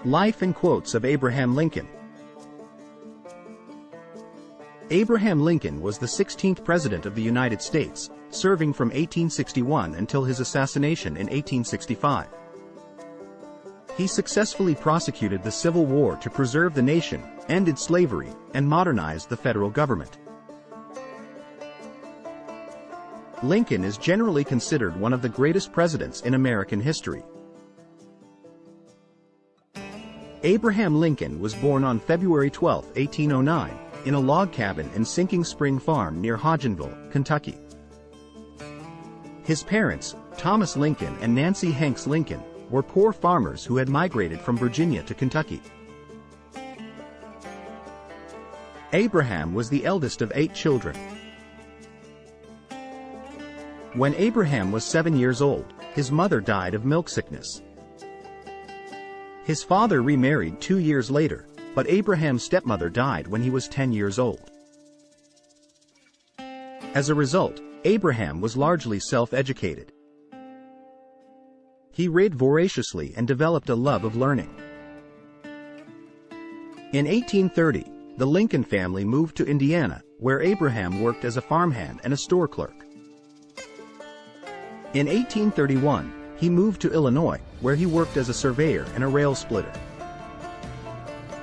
Life and quotes of Abraham Lincoln. Abraham Lincoln was the 16th President of the United States, serving from 1861 until his assassination in 1865. He successfully prosecuted the Civil War to preserve the nation, ended slavery, and modernized the federal government. Lincoln is generally considered one of the greatest presidents in American history. Abraham Lincoln was born on February 12, 1809, in a log cabin in Sinking Spring Farm near Hodgenville, Kentucky. His parents, Thomas Lincoln and Nancy Hanks Lincoln, were poor farmers who had migrated from Virginia to Kentucky. Abraham was the eldest of 8 children. When Abraham was 7 years old, his mother died of milk sickness. His father remarried 2 years later, but Abraham's stepmother died when he was 10 years old. As a result, Abraham was largely self-educated. He read voraciously and developed a love of learning. In 1830, the Lincoln family moved to Indiana, where Abraham worked as a farmhand and a store clerk. In 1831, he moved to Illinois, where he worked as a surveyor and a rail splitter.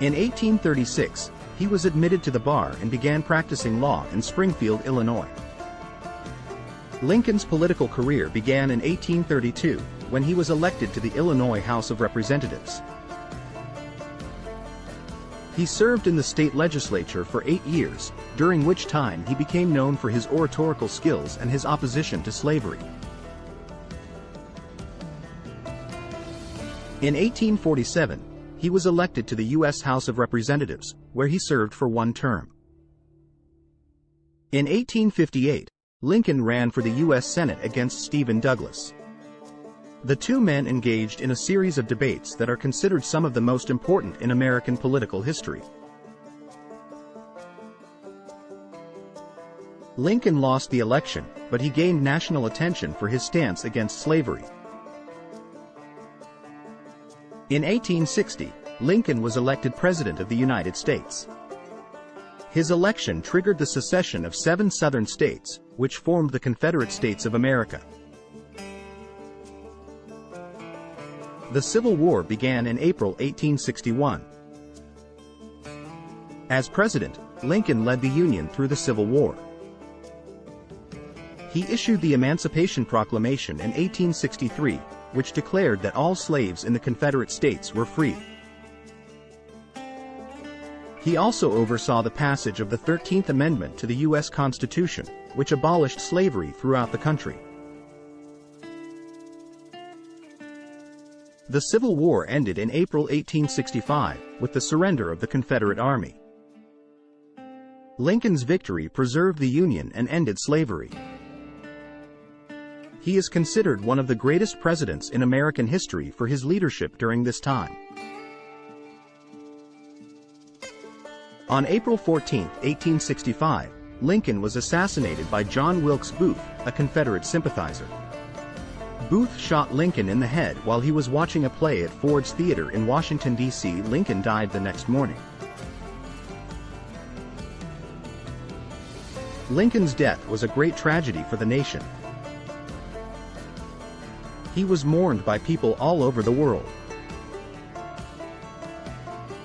In 1836, he was admitted to the bar and began practicing law in Springfield, Illinois. Lincoln's political career began in 1832, when he was elected to the Illinois House of Representatives. He served in the state legislature for 8 years, during which time he became known for his oratorical skills and his opposition to slavery. In 1847, he was elected to the U.S. House of Representatives, where he served for 1 term. In 1858, Lincoln ran for the U.S. Senate against Stephen Douglas. The two men engaged in a series of debates that are considered some of the most important in American political history. Lincoln lost the election, but he gained national attention for his stance against slavery. In 1860, Lincoln was elected President of the United States. His election triggered the secession of 7 southern states, which formed the Confederate States of America. The Civil War began in April 1861. As president, Lincoln led the Union through the Civil War. He issued the Emancipation Proclamation in 1863, which declared that all slaves in the Confederate States were free. He also oversaw the passage of the 13th Amendment to the U.S. Constitution, which abolished slavery throughout the country. The Civil War ended in April 1865, with the surrender of the Confederate Army. Lincoln's victory preserved the Union and ended slavery. He is considered one of the greatest presidents in American history for his leadership during this time. On April 14, 1865, Lincoln was assassinated by John Wilkes Booth, a Confederate sympathizer. Booth shot Lincoln in the head while he was watching a play at Ford's Theater in Washington, D.C. Lincoln died the next morning. Lincoln's death was a great tragedy for the nation. He was mourned by people all over the world.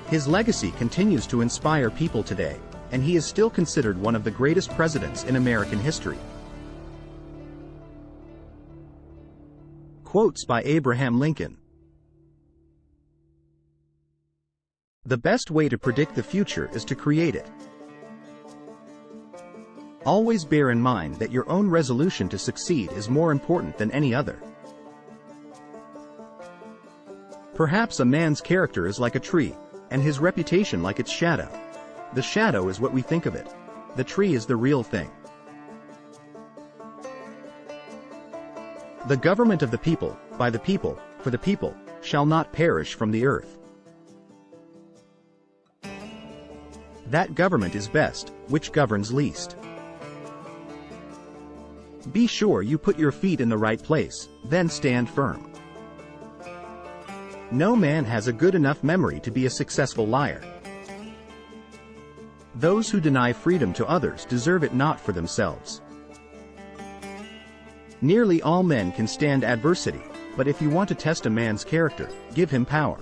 His legacy continues to inspire people today, and he is still considered one of the greatest presidents in American history. Quotes by Abraham Lincoln. The best way to predict the future is to create it. Always bear in mind that your own resolution to succeed is more important than any other. Perhaps a man's character is like a tree, and his reputation like its shadow. The shadow is what we think of it. The tree is the real thing. The government of the people, by the people, for the people, shall not perish from the earth. That government is best, which governs least. Be sure you put your feet in the right place, then stand firm. No man has a good enough memory to be a successful liar. Those who deny freedom to others deserve it not for themselves. Nearly all men can stand adversity, but if you want to test a man's character, give him power.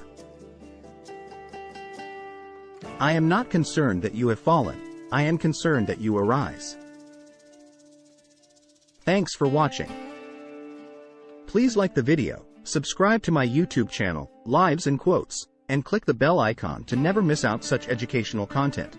I am not concerned that you have fallen, I am concerned that you arise. Thanks for watching. Please like the video, subscribe to my YouTube channel, Lives and Quotes, and click the bell icon to never miss out such educational content.